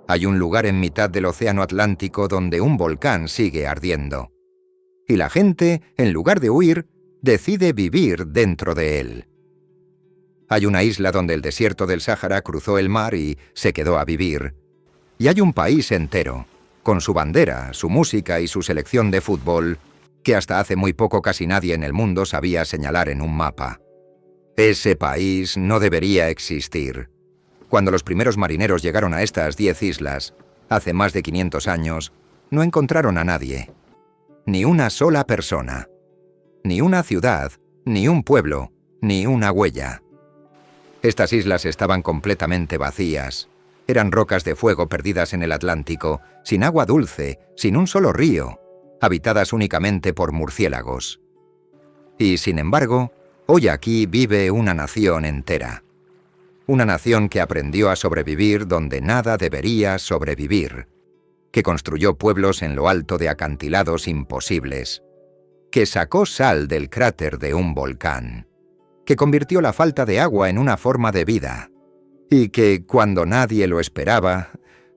Hay un lugar en mitad del océano Atlántico donde un volcán sigue ardiendo. Y la gente, en lugar de huir, decide vivir dentro de él. Hay una isla donde el desierto del Sáhara cruzó el mar y se quedó a vivir. Y hay un país entero, con su bandera, su música y su selección de fútbol, que hasta hace muy poco casi nadie en el mundo sabía señalar en un mapa. Ese país no debería existir. Cuando los primeros marineros llegaron a estas 10 islas, hace más de 500 años, no encontraron a nadie. Ni una sola persona. Ni una ciudad, ni un pueblo, ni una huella. Estas islas estaban completamente vacías. Eran rocas de fuego perdidas en el Atlántico, sin agua dulce, sin un solo río, habitadas únicamente por murciélagos. Y sin embargo, hoy aquí vive una nación entera. Una nación que aprendió a sobrevivir donde nada debería sobrevivir, que construyó pueblos en lo alto de acantilados imposibles, que sacó sal del cráter de un volcán, que convirtió la falta de agua en una forma de vida, y que, cuando nadie lo esperaba,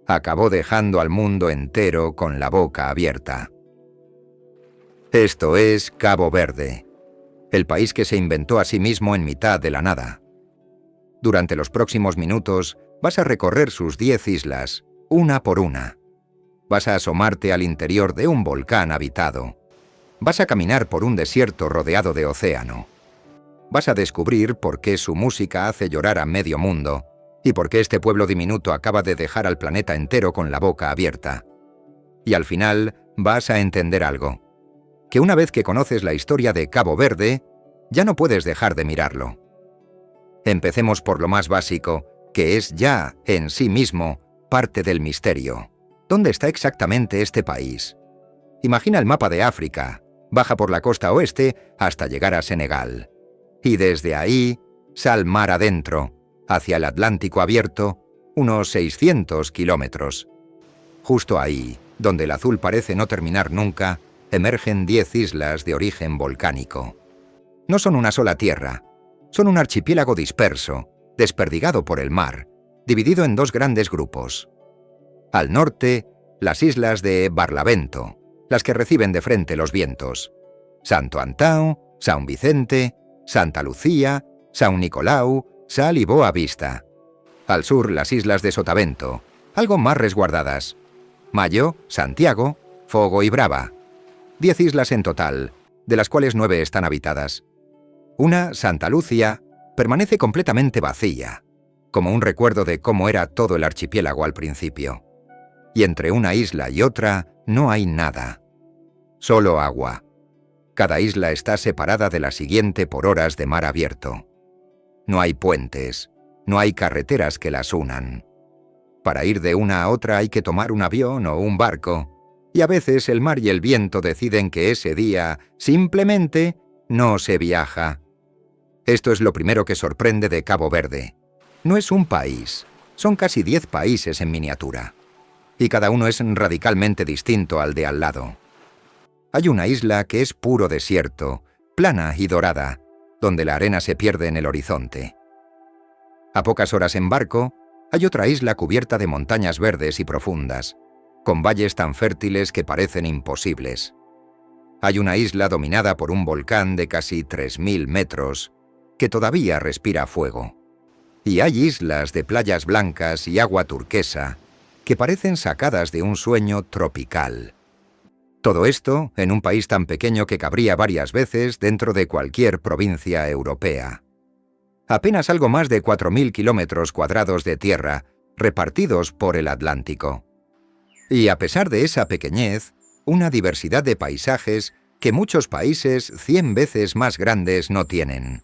acabó dejando al mundo entero con la boca abierta. Esto es Cabo Verde, el país que se inventó a sí mismo en mitad de la nada. Durante los próximos minutos vas a recorrer sus 10 islas, una por una. Vas a asomarte al interior de un volcán habitado. Vas a caminar por un desierto rodeado de océano. Vas a descubrir por qué su música hace llorar a medio mundo y por qué este pueblo diminuto acaba de dejar al planeta entero con la boca abierta. Y al final vas a entender algo, que una vez que conoces la historia de Cabo Verde, ya no puedes dejar de mirarlo. Empecemos por lo más básico, que es ya, en sí mismo, parte del misterio. ¿Dónde está exactamente este país? Imagina el mapa de África, baja por la costa oeste hasta llegar a Senegal. Y desde ahí, sal mar adentro, hacia el Atlántico abierto, unos 600 kilómetros. Justo ahí, donde el azul parece no terminar nunca, emergen 10 islas de origen volcánico. No son una sola tierra, son un archipiélago disperso, desperdigado por el mar, dividido en 2 grandes grupos. Al norte, las islas de Barlavento, las que reciben de frente los vientos. Santo Antão, São Vicente, Santa Lucía, São Nicolau, Sal y Boa Vista. Al sur, las islas de Sotavento, algo más resguardadas. Mayo, Santiago, Fogo y Brava. 10 islas en total, de las cuales 9 están habitadas. Una, Santa Lucia, permanece completamente vacía, como un recuerdo de cómo era todo el archipiélago al principio. Y entre una isla y otra no hay nada. Solo agua. Cada isla está separada de la siguiente por horas de mar abierto. No hay puentes, no hay carreteras que las unan. Para ir de una a otra hay que tomar un avión o un barco, y a veces el mar y el viento deciden que ese día, simplemente, no se viaja. Esto es lo primero que sorprende de Cabo Verde. No es un país, son casi 10 países en miniatura. Y cada uno es radicalmente distinto al de al lado. Hay una isla que es puro desierto, plana y dorada, donde la arena se pierde en el horizonte. A pocas horas en barco, hay otra isla cubierta de montañas verdes y profundas, con valles tan fértiles que parecen imposibles. Hay una isla dominada por un volcán de casi 3000 metros, que todavía respira fuego. Y hay islas de playas blancas y agua turquesa, que parecen sacadas de un sueño tropical. Todo esto en un país tan pequeño que cabría varias veces dentro de cualquier provincia europea. Apenas algo más de 4000 kilómetros cuadrados de tierra, repartidos por el Atlántico. Y a pesar de esa pequeñez, una diversidad de paisajes que muchos países 100 veces más grandes no tienen.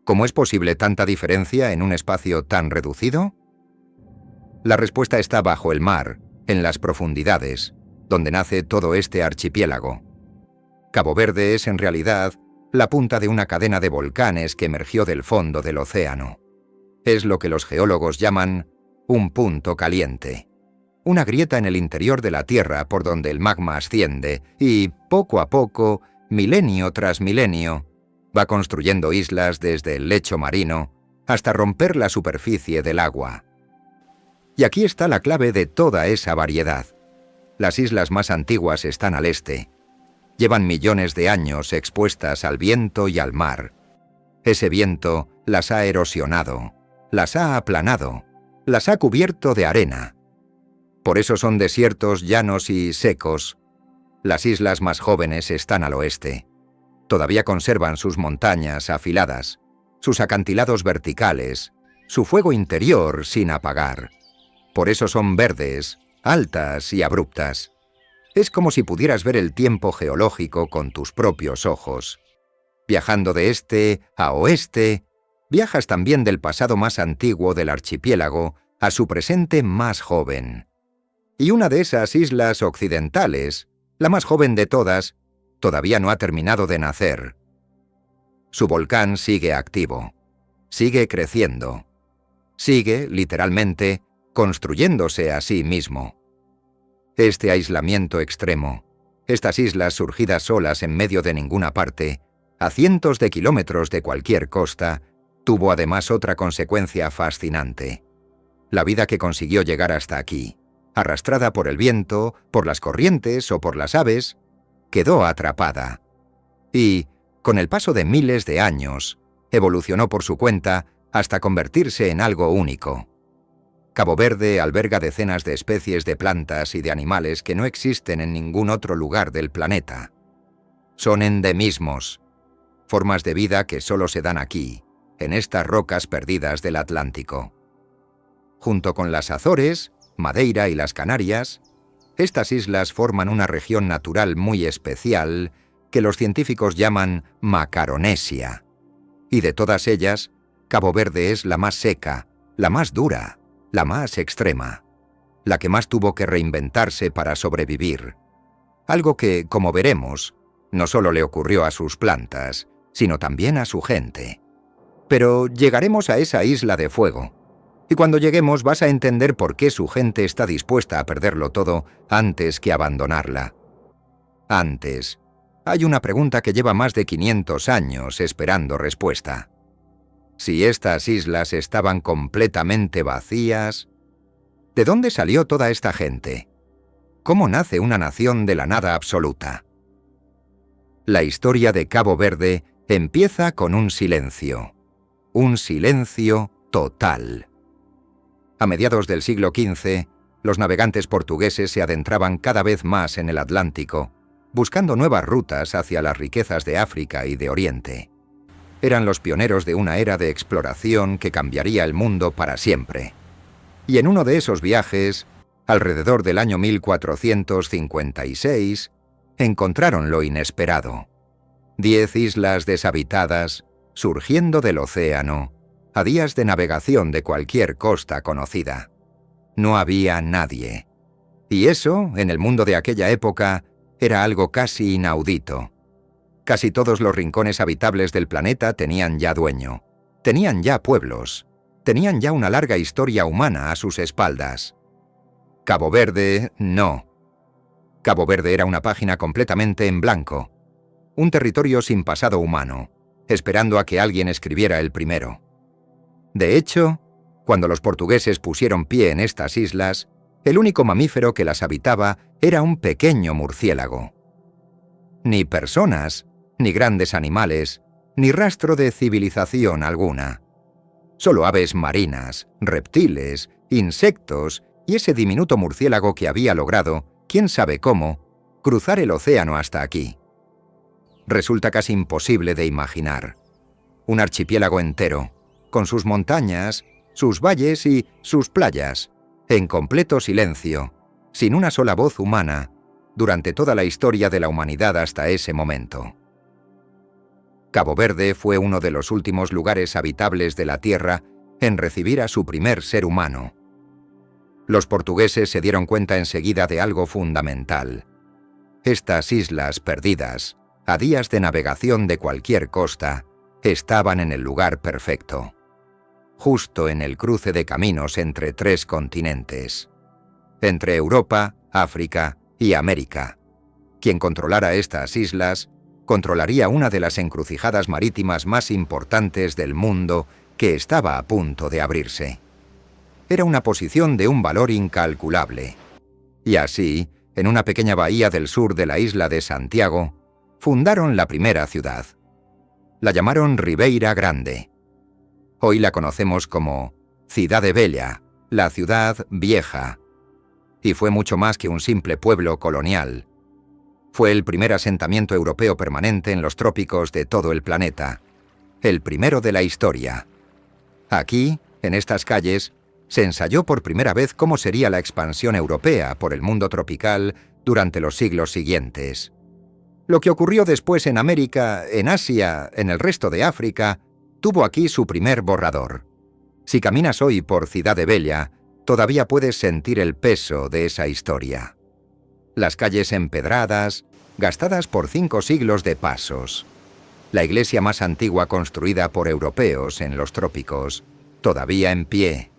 ¿Cómo es posible tanta diferencia en un espacio tan reducido? La respuesta está bajo el mar, en las profundidades, donde nace todo este archipiélago. Cabo Verde es en realidad la punta de una cadena de volcanes que emergió del fondo del océano. Es lo que los geólogos llaman un punto caliente. Una grieta en el interior de la Tierra por donde el magma asciende y, poco a poco, milenio tras milenio, va construyendo islas desde el lecho marino hasta romper la superficie del agua. Y aquí está la clave de toda esa variedad. Las islas más antiguas están al este. Llevan millones de años expuestas al viento y al mar. Ese viento las ha erosionado, las ha aplanado, las ha cubierto de arena. Por eso son desiertos llanos y secos. Las islas más jóvenes están al oeste. Todavía conservan sus montañas afiladas, sus acantilados verticales, su fuego interior sin apagar. Por eso son verdes, altas y abruptas. Es como si pudieras ver el tiempo geológico con tus propios ojos. Viajando de este a oeste, viajas también del pasado más antiguo del archipiélago a su presente más joven. Y una de esas islas occidentales, la más joven de todas, todavía no ha terminado de nacer. Su volcán sigue activo, sigue creciendo, sigue, literalmente, construyéndose a sí mismo. Este aislamiento extremo, estas islas surgidas solas en medio de ninguna parte, a cientos de kilómetros de cualquier costa, tuvo además otra consecuencia fascinante. La vida que consiguió llegar hasta aquí, arrastrada por el viento, por las corrientes o por las aves, quedó atrapada. Y, con el paso de miles de años, evolucionó por su cuenta hasta convertirse en algo único. Cabo Verde alberga decenas de especies de plantas y de animales que no existen en ningún otro lugar del planeta. Son endemismos, formas de vida que solo se dan aquí, en estas rocas perdidas del Atlántico. Junto con las Azores, Madeira y las Canarias, estas islas forman una región natural muy especial que los científicos llaman Macaronesia. Y de todas ellas, Cabo Verde es la más seca, la más dura, la más extrema, la que más tuvo que reinventarse para sobrevivir. Algo que, como veremos, no solo le ocurrió a sus plantas, sino también a su gente. Pero llegaremos a esa isla de fuego. Y cuando lleguemos vas a entender por qué su gente está dispuesta a perderlo todo antes que abandonarla. Antes, hay una pregunta que lleva más de 500 años esperando respuesta. Si estas islas estaban completamente vacías, ¿de dónde salió toda esta gente? ¿Cómo nace una nación de la nada absoluta? La historia de Cabo Verde empieza con un silencio total. A mediados del siglo XV, los navegantes portugueses se adentraban cada vez más en el Atlántico, buscando nuevas rutas hacia las riquezas de África y de Oriente. Eran los pioneros de una era de exploración que cambiaría el mundo para siempre. Y en uno de esos viajes, alrededor del año 1456, encontraron lo inesperado. 10 islas deshabitadas, surgiendo del océano, a días de navegación de cualquier costa conocida. No había nadie. Y eso, en el mundo de aquella época, era algo casi inaudito. Casi todos los rincones habitables del planeta tenían ya dueño, tenían ya pueblos, tenían ya una larga historia humana a sus espaldas. Cabo Verde, no. Cabo Verde era una página completamente en blanco, un territorio sin pasado humano, esperando a que alguien escribiera el primero. De hecho, cuando los portugueses pusieron pie en estas islas, el único mamífero que las habitaba era un pequeño murciélago. Ni personas, ni grandes animales, ni rastro de civilización alguna. Solo aves marinas, reptiles, insectos y ese diminuto murciélago que había logrado, quién sabe cómo, cruzar el océano hasta aquí. Resulta casi imposible de imaginar. Un archipiélago entero, con sus montañas, sus valles y sus playas, en completo silencio, sin una sola voz humana, durante toda la historia de la humanidad hasta ese momento. Cabo Verde fue uno de los últimos lugares habitables de la Tierra en recibir a su primer ser humano. Los portugueses se dieron cuenta enseguida de algo fundamental. Estas islas perdidas, a días de navegación de cualquier costa, estaban en el lugar perfecto, justo en el cruce de caminos entre 3 continentes, entre Europa, África y América. Quien controlara estas islas controlaría una de las encrucijadas marítimas más importantes del mundo que estaba a punto de abrirse. era una posición de un valor incalculable. Y así, en una pequeña bahía del sur de la isla de Santiago, fundaron la primera ciudad. La llamaron Ribeira Grande. Hoy la conocemos como Cidade Velha, la ciudad vieja. Y fue mucho más que un simple pueblo colonial. Fue el primer asentamiento europeo permanente en los trópicos de todo el planeta. El primero de la historia. Aquí, en estas calles, se ensayó por primera vez cómo sería la expansión europea por el mundo tropical durante los siglos siguientes. Lo que ocurrió después en América, en Asia, en el resto de África, tuvo aquí su primer borrador. Si caminas hoy por Cidade Velha, todavía puedes sentir el peso de esa historia. Las calles empedradas, gastadas por 5 siglos de pasos. La iglesia más antigua construida por europeos en los trópicos, todavía en pie.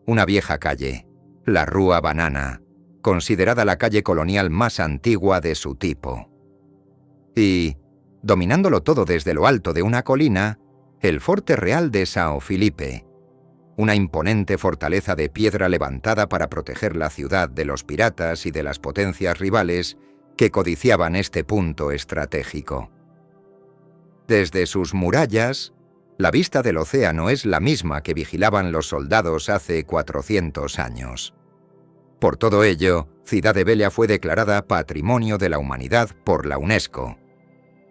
Una vieja calle, la Rua Banana, considerada la calle colonial más antigua de su tipo. Y, dominándolo todo desde lo alto de una colina, el Forte Real de São Filipe, una imponente fortaleza de piedra levantada para proteger la ciudad de los piratas y de las potencias rivales que codiciaban este punto estratégico. Desde sus murallas, la vista del océano es la misma que vigilaban los soldados hace 400 años. Por todo ello, Cidade Velha fue declarada Patrimonio de la Humanidad por la UNESCO,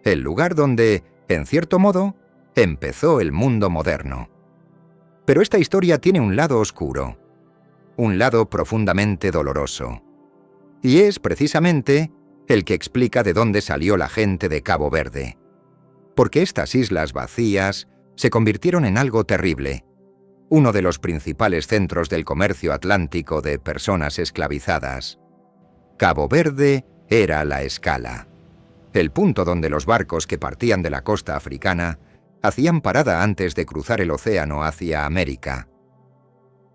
el lugar donde, en cierto modo, empezó el mundo moderno. Pero esta historia tiene un lado oscuro, un lado profundamente doloroso. Y es, precisamente, el que explica de dónde salió la gente de Cabo Verde. Porque estas islas vacías se convirtieron en algo terrible, uno de los principales centros del comercio atlántico de personas esclavizadas. Cabo Verde era la escala, el punto donde los barcos que partían de la costa africana hacían parada antes de cruzar el océano hacia América.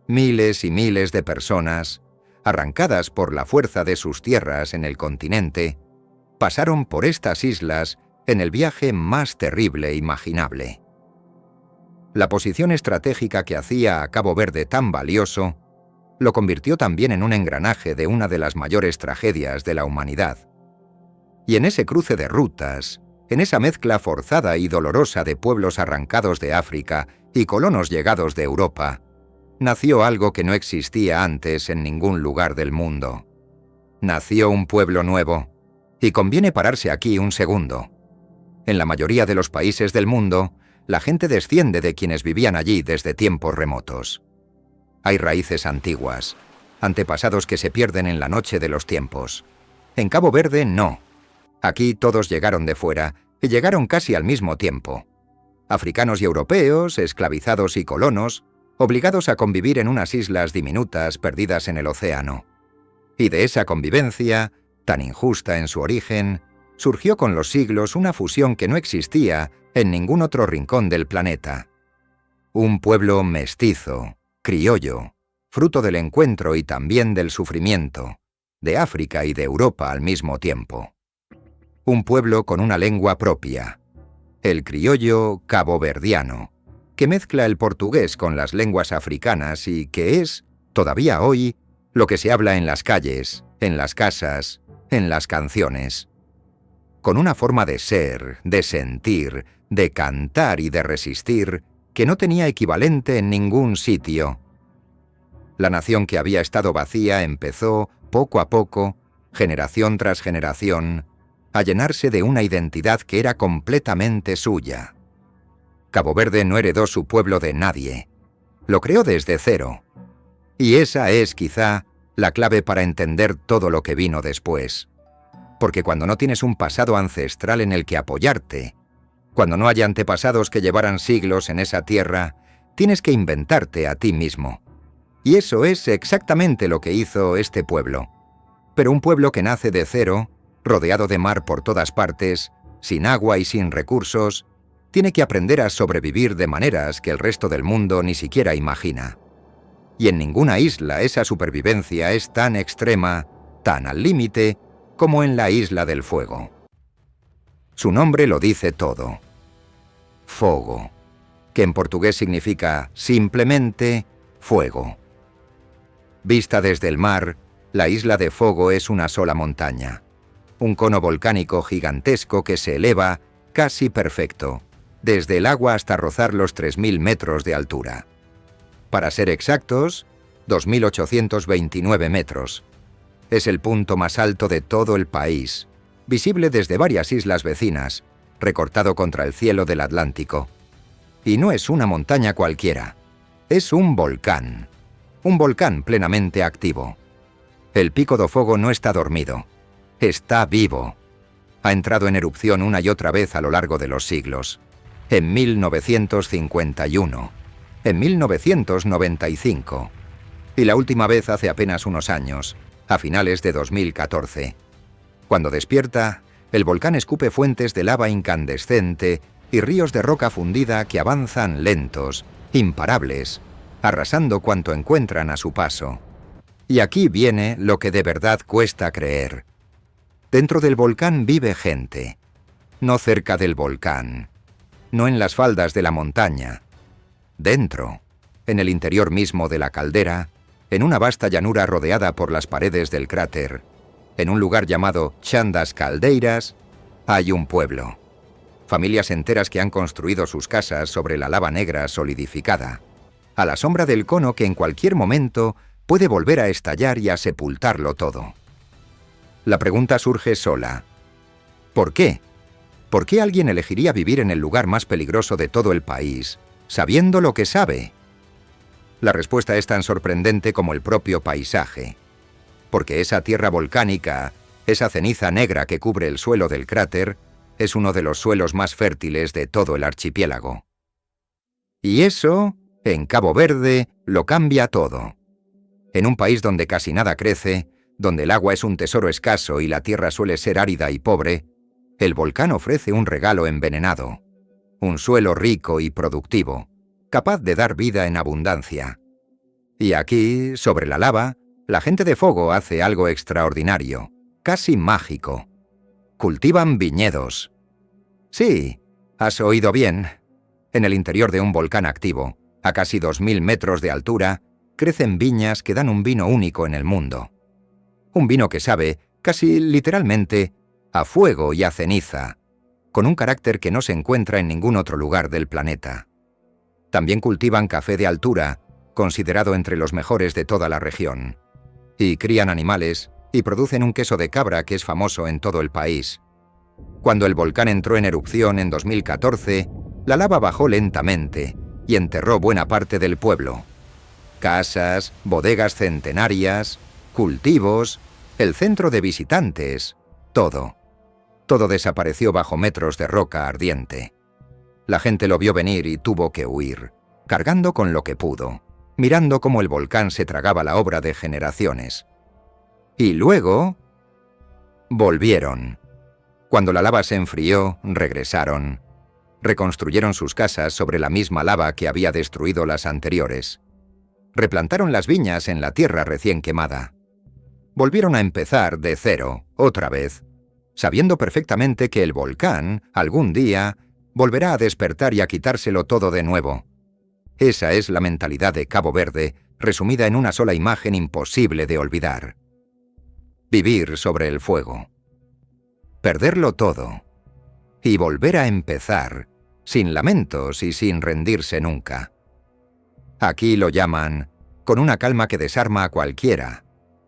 Miles y miles de personas, arrancadas por la fuerza de sus tierras en el continente, pasaron por estas islas en el viaje más terrible imaginable. La posición estratégica que hacía a Cabo Verde tan valioso lo convirtió también en un engranaje de una de las mayores tragedias de la humanidad. Y en ese cruce de rutas, en esa mezcla forzada y dolorosa de pueblos arrancados de África y colonos llegados de Europa, nació algo que no existía antes en ningún lugar del mundo. Nació un pueblo nuevo, y conviene pararse aquí un segundo. En la mayoría de los países del mundo, la gente desciende de quienes vivían allí desde tiempos remotos. Hay raíces antiguas, antepasados que se pierden en la noche de los tiempos. En Cabo Verde, no. Aquí todos llegaron de fuera, y llegaron casi al mismo tiempo. Africanos y europeos, esclavizados y colonos, obligados a convivir en unas islas diminutas perdidas en el océano. Y de esa convivencia, tan injusta en su origen, surgió con los siglos una fusión que no existía en ningún otro rincón del planeta. Un pueblo mestizo, criollo, fruto del encuentro y también del sufrimiento, de África y de Europa al mismo tiempo. Un pueblo con una lengua propia, el criollo caboverdiano, que mezcla el portugués con las lenguas africanas y que es, todavía hoy, lo que se habla en las calles, en las casas, en las canciones. Con una forma de ser, de sentir, de cantar y de resistir que no tenía equivalente en ningún sitio. La nación que había estado vacía empezó, poco a poco, generación tras generación, a llenarse de una identidad que era completamente suya. Cabo Verde no heredó su pueblo de nadie, lo creó desde cero. Y esa es, quizá, la clave para entender todo lo que vino después. Porque cuando no tienes un pasado ancestral en el que apoyarte, cuando no hay antepasados que llevaran siglos en esa tierra, tienes que inventarte a ti mismo. Y eso es exactamente lo que hizo este pueblo. Pero un pueblo que nace de cero, rodeado de mar por todas partes, sin agua y sin recursos, tiene que aprender a sobrevivir de maneras que el resto del mundo ni siquiera imagina. Y en ninguna isla esa supervivencia es tan extrema, tan al límite, como en la Isla del Fuego. Su nombre lo dice todo. Fogo, que en portugués significa simplemente fuego. Vista desde el mar, la isla de Fogo es una sola montaña. Un cono volcánico gigantesco que se eleva, casi perfecto, desde el agua hasta rozar los 3.000 metros de altura. Para ser exactos, 2.829 metros. Es el punto más alto de todo el país, visible desde varias islas vecinas, recortado contra el cielo del Atlántico. Y no es una montaña cualquiera, es un volcán plenamente activo. El Pico do Fogo no está dormido, está vivo. Ha entrado en erupción una y otra vez a lo largo de los siglos. En 1951, en 1995, y la última vez hace apenas unos años, a finales de 2014. Cuando despierta, el volcán escupe fuentes de lava incandescente y ríos de roca fundida que avanzan lentos, imparables, arrasando cuanto encuentran a su paso. Y aquí viene lo que de verdad cuesta creer. Dentro del volcán vive gente, no cerca del volcán, no en las faldas de la montaña. Dentro, en el interior mismo de la caldera, en una vasta llanura rodeada por las paredes del cráter, en un lugar llamado Chão das Caldeiras, hay un pueblo. Familias enteras que han construido sus casas sobre la lava negra solidificada, a la sombra del cono que en cualquier momento puede volver a estallar y a sepultarlo todo. La pregunta surge sola. ¿Por qué? ¿Por qué alguien elegiría vivir en el lugar más peligroso de todo el país, sabiendo lo que sabe? La respuesta es tan sorprendente como el propio paisaje. Porque esa tierra volcánica, esa ceniza negra que cubre el suelo del cráter, es uno de los suelos más fértiles de todo el archipiélago. Y eso, en Cabo Verde, lo cambia todo. En un país donde casi nada crece, donde el agua es un tesoro escaso y la tierra suele ser árida y pobre, el volcán ofrece un regalo envenenado, un suelo rico y productivo, capaz de dar vida en abundancia. Y aquí, sobre la lava, la gente de Fogo hace algo extraordinario, casi mágico. Cultivan viñedos. Sí, has oído bien. En el interior de un volcán activo, a casi 2.000 metros de altura, crecen viñas que dan un vino único en el mundo. Un vino que sabe, casi literalmente, a fuego y a ceniza, con un carácter que no se encuentra en ningún otro lugar del planeta. También cultivan café de altura, considerado entre los mejores de toda la región. Y crían animales y producen un queso de cabra que es famoso en todo el país. Cuando el volcán entró en erupción en 2014, la lava bajó lentamente y enterró buena parte del pueblo. Casas, bodegas centenarias, cultivos, el centro de visitantes, todo. Todo desapareció bajo metros de roca ardiente. La gente lo vio venir y tuvo que huir, cargando con lo que pudo, mirando cómo el volcán se tragaba la obra de generaciones. Y luego volvieron. Cuando la lava se enfrió, regresaron. Reconstruyeron sus casas sobre la misma lava que había destruido las anteriores. Replantaron las viñas en la tierra recién quemada. Volvieron a empezar de cero, otra vez, sabiendo perfectamente que el volcán, algún día, volverá a despertar y a quitárselo todo de nuevo. Esa es la mentalidad de Cabo Verde, resumida en una sola imagen imposible de olvidar. Vivir sobre el fuego. Perderlo todo. Y volver a empezar, sin lamentos y sin rendirse nunca. Aquí lo llaman, con una calma que desarma a cualquiera,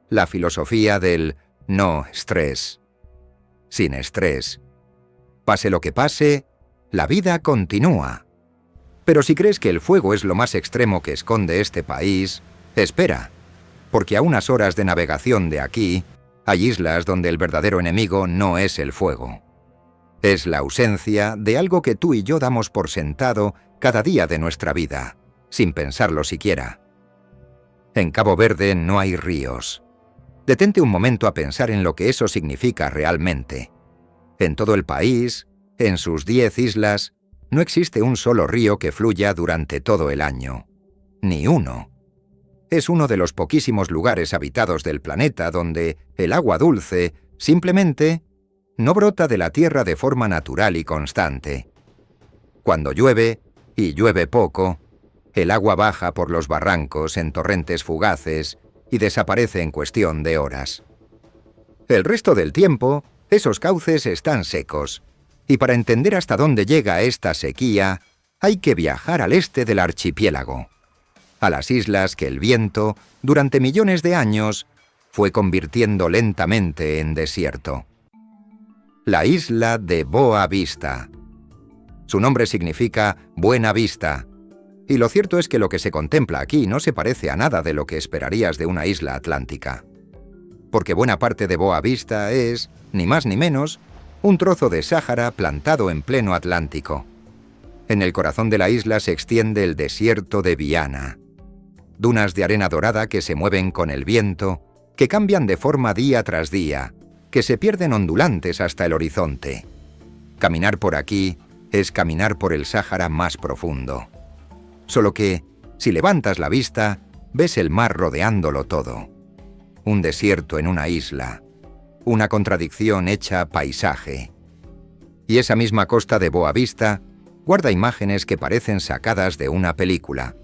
la filosofía del no estrés. Sin estrés. Pase lo que pase, la vida continúa. Pero si crees que el fuego es lo más extremo que esconde este país, espera, porque a unas horas de navegación de aquí, hay islas donde el verdadero enemigo no es el fuego. Es la ausencia de algo que tú y yo damos por sentado cada día de nuestra vida, sin pensarlo siquiera. En Cabo Verde no hay ríos. Detente un momento a pensar en lo que eso significa realmente. En todo el país, en sus 10 islas, no existe un solo río que fluya durante todo el año. Ni uno. Es uno de los poquísimos lugares habitados del planeta donde el agua dulce simplemente no brota de la tierra de forma natural y constante. Cuando llueve, y llueve poco, el agua baja por los barrancos en torrentes fugaces y desaparece en cuestión de horas. El resto del tiempo, esos cauces están secos, y para entender hasta dónde llega esta sequía, hay que viajar al este del archipiélago, a las islas que el viento, durante millones de años, fue convirtiendo lentamente en desierto. La isla de Boa Vista. Su nombre significa buena vista, y lo cierto es que lo que se contempla aquí no se parece a nada de lo que esperarías de una isla atlántica. Porque buena parte de Boa Vista es, ni más ni menos, un trozo de Sáhara plantado en pleno Atlántico. En el corazón de la isla se extiende el desierto de Viana. Dunas de arena dorada que se mueven con el viento, que cambian de forma día tras día, que se pierden ondulantes hasta el horizonte. Caminar por aquí es caminar por el Sáhara más profundo. Solo que, si levantas la vista, ves el mar rodeándolo todo. Un desierto en una isla. Una contradicción hecha paisaje. Y esa misma costa de Boa Vista guarda imágenes que parecen sacadas de una película.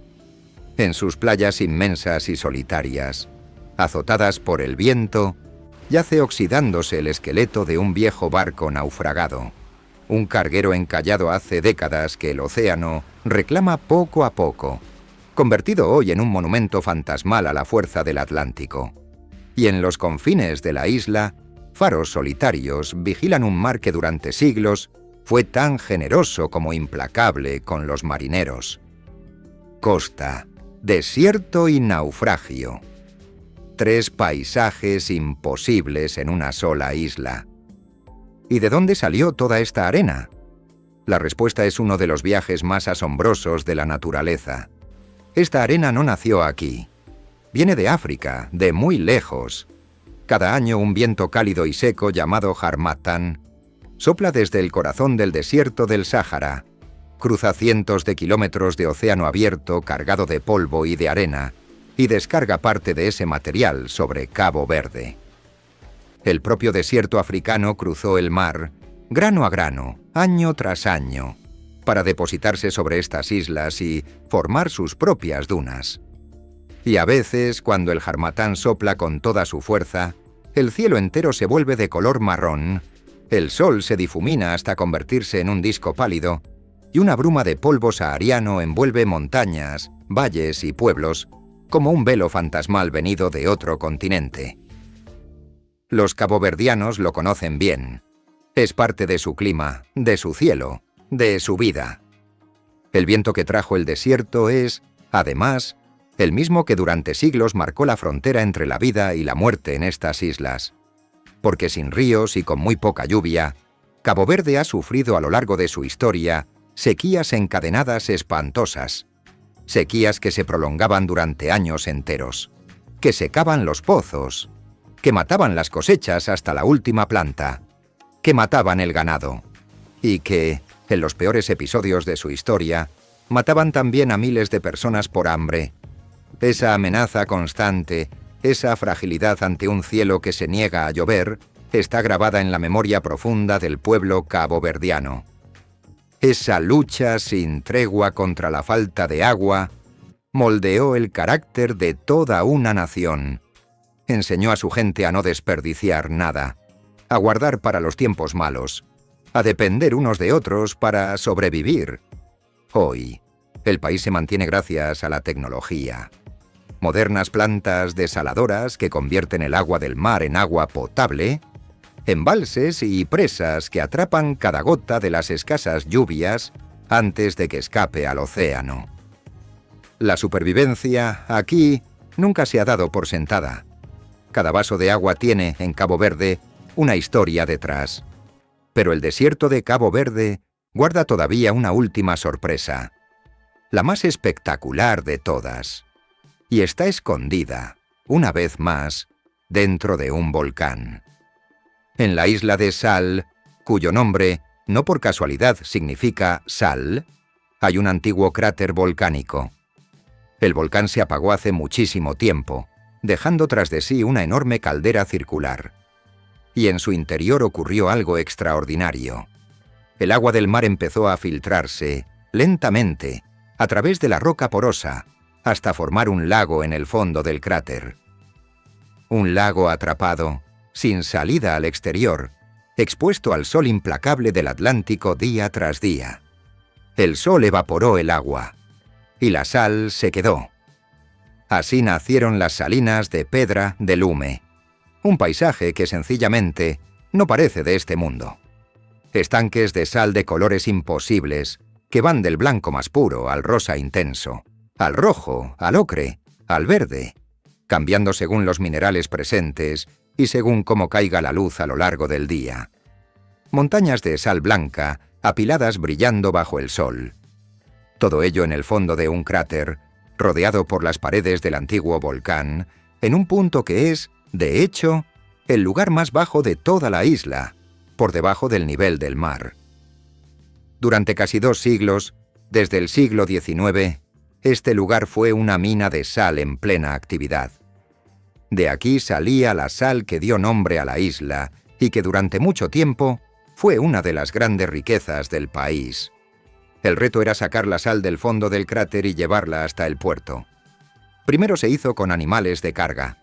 En sus playas inmensas y solitarias, azotadas por el viento, yace oxidándose el esqueleto de un viejo barco naufragado. Un carguero encallado hace décadas que el océano reclama poco a poco, convertido hoy en un monumento fantasmal a la fuerza del Atlántico. Y en los confines de la isla, faros solitarios vigilan un mar que durante siglos fue tan generoso como implacable con los marineros. Costa, desierto y naufragio. 3 paisajes imposibles en una sola isla. ¿Y de dónde salió toda esta arena? La respuesta es uno de los viajes más asombrosos de la naturaleza. Esta arena no nació aquí. Viene de África, de muy lejos. Cada año un viento cálido y seco llamado Harmattan sopla desde el corazón del desierto del Sáhara, cruza cientos de kilómetros de océano abierto cargado de polvo y de arena y descarga parte de ese material sobre Cabo Verde. El propio desierto africano cruzó el mar, grano a grano, año tras año, para depositarse sobre estas islas y formar sus propias dunas. Y a veces, cuando el Harmattan sopla con toda su fuerza, el cielo entero se vuelve de color marrón, el sol se difumina hasta convertirse en un disco pálido, y una bruma de polvo sahariano envuelve montañas, valles y pueblos, como un velo fantasmal venido de otro continente. Los caboverdianos lo conocen bien. Es parte de su clima, de su cielo, de su vida. El viento que trajo el desierto es, además, el mismo que durante siglos marcó la frontera entre la vida y la muerte en estas islas. Porque sin ríos y con muy poca lluvia, Cabo Verde ha sufrido a lo largo de su historia sequías encadenadas espantosas. Sequías que se prolongaban durante años enteros, que secaban los pozos, que mataban las cosechas hasta la última planta, que mataban el ganado, y que, en los peores episodios de su historia, mataban también a miles de personas por hambre. Esa amenaza constante, esa fragilidad ante un cielo que se niega a llover, está grabada en la memoria profunda del pueblo caboverdiano. Esa lucha sin tregua contra la falta de agua moldeó el carácter de toda una nación. Enseñó a su gente a no desperdiciar nada, a guardar para los tiempos malos, a depender unos de otros para sobrevivir. Hoy, el país se mantiene gracias a la tecnología. Modernas plantas desaladoras que convierten el agua del mar en agua potable, embalses y presas que atrapan cada gota de las escasas lluvias antes de que escape al océano. La supervivencia aquí nunca se ha dado por sentada. Cada vaso de agua tiene, en Cabo Verde, una historia detrás. Pero el desierto de Cabo Verde guarda todavía una última sorpresa, la más espectacular de todas, y está escondida, una vez más, dentro de un volcán. En la isla de Sal, cuyo nombre, no por casualidad, significa sal, hay un antiguo cráter volcánico. El volcán se apagó hace muchísimo tiempo, dejando tras de sí una enorme caldera circular. Y en su interior ocurrió algo extraordinario. El agua del mar empezó a filtrarse, lentamente, a través de la roca porosa, hasta formar un lago en el fondo del cráter. Un lago atrapado, sin salida al exterior, expuesto al sol implacable del Atlántico día tras día. El sol evaporó el agua, y la sal se quedó. Así nacieron las salinas de Pedra de Lume, un paisaje que sencillamente no parece de este mundo. Estanques de sal de colores imposibles, que van del blanco más puro al rosa intenso, al rojo, al ocre, al verde, cambiando según los minerales presentes y según cómo caiga la luz a lo largo del día. Montañas de sal blanca, apiladas brillando bajo el sol. Todo ello en el fondo de un cráter, rodeado por las paredes del antiguo volcán, en un punto que es, de hecho, el lugar más bajo de toda la isla, por debajo del nivel del mar. Durante casi 2 siglos, desde el siglo XIX, este lugar fue una mina de sal en plena actividad. De aquí salía la sal que dio nombre a la isla y que durante mucho tiempo fue una de las grandes riquezas del país. El reto era sacar la sal del fondo del cráter y llevarla hasta el puerto. Primero se hizo con animales de carga.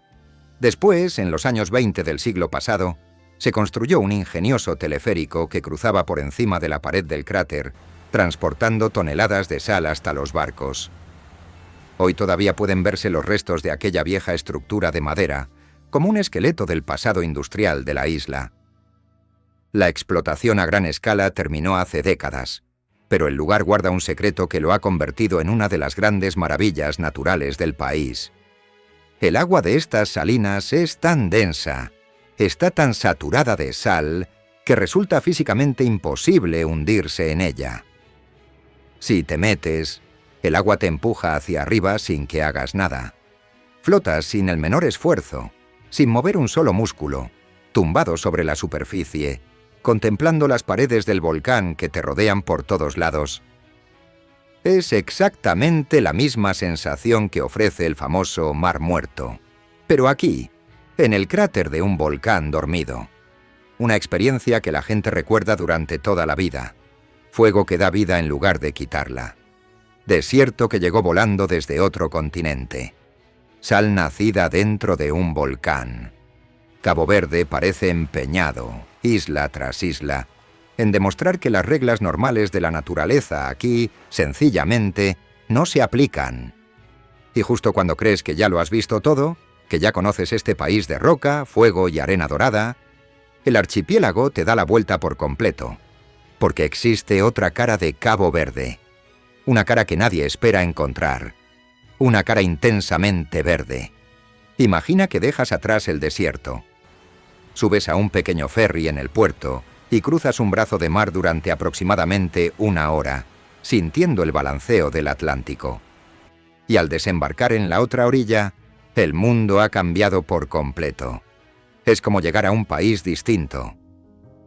Después, en los años 20 del siglo pasado, se construyó un ingenioso teleférico que cruzaba por encima de la pared del cráter, transportando toneladas de sal hasta los barcos. Hoy todavía pueden verse los restos de aquella vieja estructura de madera, como un esqueleto del pasado industrial de la isla. La explotación a gran escala terminó hace décadas, pero el lugar guarda un secreto que lo ha convertido en una de las grandes maravillas naturales del país. El agua de estas salinas es tan densa, está tan saturada de sal, que resulta físicamente imposible hundirse en ella. Si te metes, el agua te empuja hacia arriba sin que hagas nada. Flotas sin el menor esfuerzo, sin mover un solo músculo, tumbado sobre la superficie, contemplando las paredes del volcán que te rodean por todos lados. Es exactamente la misma sensación que ofrece el famoso Mar Muerto, pero aquí, en el cráter de un volcán dormido. Una experiencia que la gente recuerda durante toda la vida. Fuego que da vida en lugar de quitarla. Desierto que llegó volando desde otro continente. Sal nacida dentro de un volcán. Cabo Verde parece empeñado, isla tras isla, en demostrar que las reglas normales de la naturaleza aquí, sencillamente, no se aplican. Y justo cuando crees que ya lo has visto todo, que ya conoces este país de roca, fuego y arena dorada, el archipiélago te da la vuelta por completo, porque existe otra cara de Cabo Verde, una cara que nadie espera encontrar, una cara intensamente verde. Imagina que dejas atrás el desierto, subes a un pequeño ferry en el puerto y cruzas un brazo de mar durante aproximadamente 1 hora, sintiendo el balanceo del Atlántico. Y al desembarcar en la otra orilla, el mundo ha cambiado por completo. Es como llegar a un país distinto.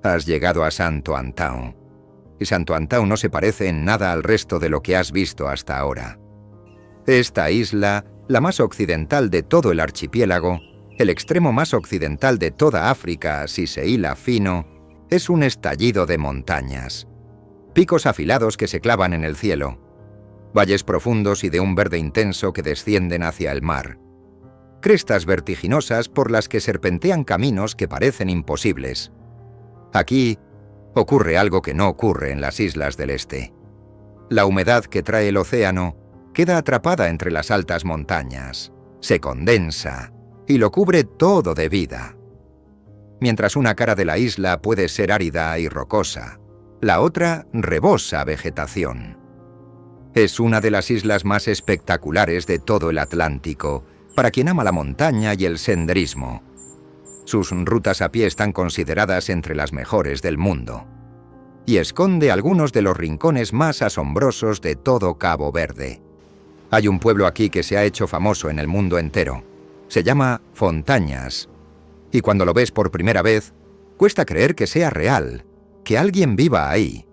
Has llegado a Santo Antão. Y Santo Antão no se parece en nada al resto de lo que has visto hasta ahora. Esta isla, la más occidental de todo el archipiélago, el extremo más occidental de toda África si se hila fino, es un estallido de montañas. Picos afilados que se clavan en el cielo. Valles profundos y de un verde intenso que descienden hacia el mar. Crestas vertiginosas por las que serpentean caminos que parecen imposibles. Aquí ocurre algo que no ocurre en las islas del este. La humedad que trae el océano queda atrapada entre las altas montañas, se condensa y lo cubre todo de vida. Mientras una cara de la isla puede ser árida y rocosa, la otra rebosa vegetación. Es una de las islas más espectaculares de todo el Atlántico, para quien ama la montaña y el senderismo. Sus rutas a pie están consideradas entre las mejores del mundo. Y esconde algunos de los rincones más asombrosos de todo Cabo Verde. Hay un pueblo aquí que se ha hecho famoso en el mundo entero. Se llama Fontañas. Y cuando lo ves por primera vez, cuesta creer que sea real, que alguien viva ahí.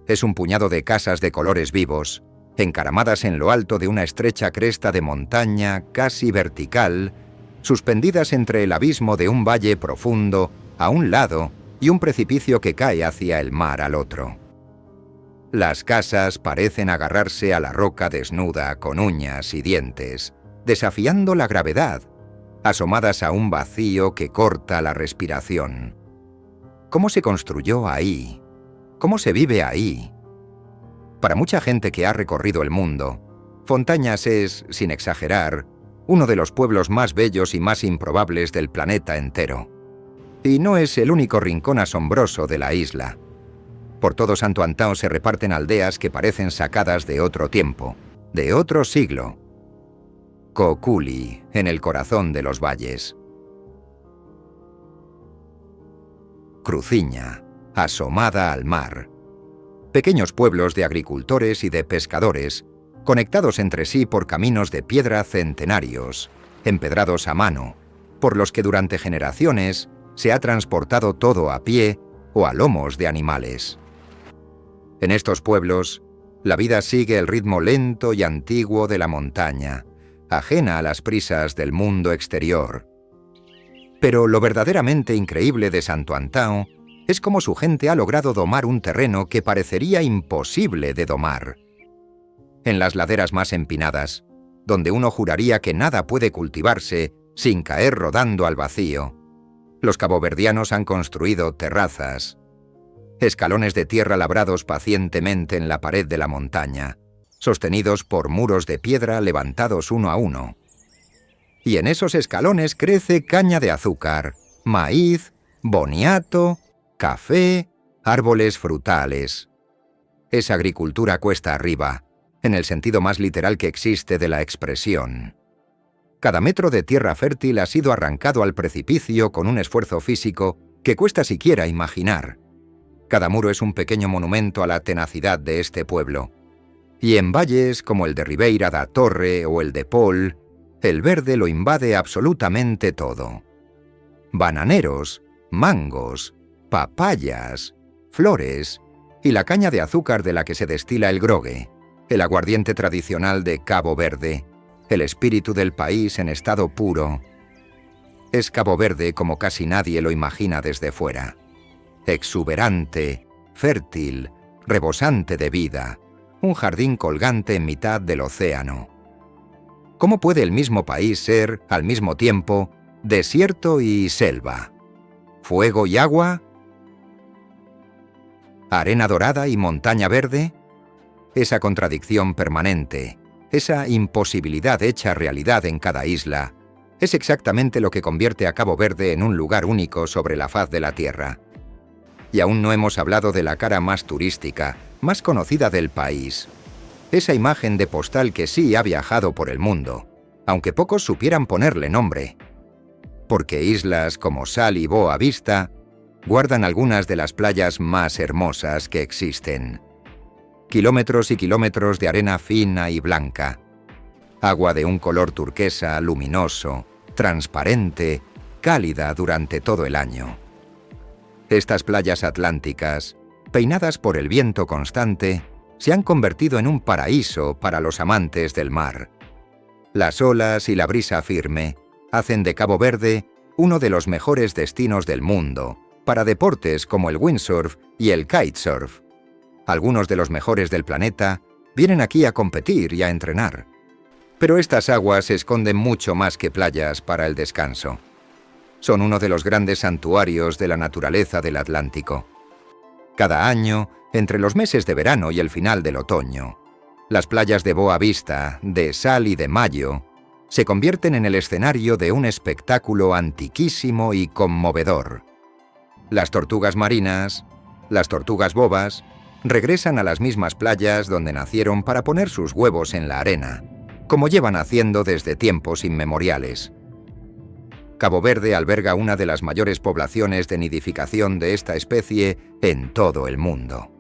Es un puñado de casas de colores vivos, encaramadas en lo alto de una estrecha cresta de montaña casi vertical, suspendidas entre el abismo de un valle profundo a un lado y un precipicio que cae hacia el mar al otro. Las casas parecen agarrarse a la roca desnuda con uñas y dientes, desafiando la gravedad, asomadas a un vacío que corta la respiración. ¿Cómo se construyó ahí? ¿Cómo se vive ahí? Para mucha gente que ha recorrido el mundo, Fontañas es, sin exagerar, uno de los pueblos más bellos y más improbables del planeta entero. Y no es el único rincón asombroso de la isla. Por todo Santo Antão se reparten aldeas que parecen sacadas de otro tiempo, de otro siglo. Coculi, en el corazón de los valles. Cruciña, asomada al mar. Pequeños pueblos de agricultores y de pescadores, conectados entre sí por caminos de piedra centenarios, empedrados a mano, por los que durante generaciones se ha transportado todo a pie o a lomos de animales. En estos pueblos, la vida sigue el ritmo lento y antiguo de la montaña, ajena a las prisas del mundo exterior. Pero lo verdaderamente increíble de Santo Antão es cómo su gente ha logrado domar un terreno que parecería imposible de domar. En las laderas más empinadas, donde uno juraría que nada puede cultivarse sin caer rodando al vacío, los caboverdianos han construido terrazas, escalones de tierra labrados pacientemente en la pared de la montaña, sostenidos por muros de piedra levantados uno a uno. Y en esos escalones crece caña de azúcar, maíz, boniato, café, árboles frutales. Es agricultura cuesta arriba, en el sentido más literal que existe de la expresión. Cada metro de tierra fértil ha sido arrancado al precipicio con un esfuerzo físico que cuesta siquiera imaginar. Cada muro es un pequeño monumento a la tenacidad de este pueblo. Y en valles como el de Ribeira da Torre o el de Pol, el verde lo invade absolutamente todo. Bananeros, mangos, papayas, flores y la caña de azúcar de la que se destila el grogue, el aguardiente tradicional de Cabo Verde, el espíritu del país en estado puro. Es Cabo Verde como casi nadie lo imagina desde fuera. Exuberante, fértil, rebosante de vida, un jardín colgante en mitad del océano. ¿Cómo puede el mismo país ser, al mismo tiempo, desierto y selva? ¿Fuego y agua? ¿Arena dorada y montaña verde? Esa contradicción permanente, esa imposibilidad hecha realidad en cada isla, es exactamente lo que convierte a Cabo Verde en un lugar único sobre la faz de la Tierra. Y aún no hemos hablado de la cara más turística, más conocida del país. Esa imagen de postal que sí ha viajado por el mundo, aunque pocos supieran ponerle nombre. Porque islas como Sal y Boa Vista guardan algunas de las playas más hermosas que existen. Kilómetros y kilómetros de arena fina y blanca. Agua de un color turquesa luminoso, transparente, cálida durante todo el año. Estas playas atlánticas, peinadas por el viento constante, se han convertido en un paraíso para los amantes del mar. Las olas y la brisa firme hacen de Cabo Verde uno de los mejores destinos del mundo para deportes como el windsurf y el kitesurf. Algunos de los mejores del planeta vienen aquí a competir y a entrenar. Pero estas aguas esconden mucho más que playas para el descanso. Son uno de los grandes santuarios de la naturaleza del Atlántico. Cada año, entre los meses de verano y el final del otoño, las playas de Boa Vista, de Sal y de Mayo se convierten en el escenario de un espectáculo antiquísimo y conmovedor. Las tortugas marinas, las tortugas bobas, regresan a las mismas playas donde nacieron para poner sus huevos en la arena, como llevan haciendo desde tiempos inmemoriales. Cabo Verde alberga una de las mayores poblaciones de nidificación de esta especie en todo el mundo.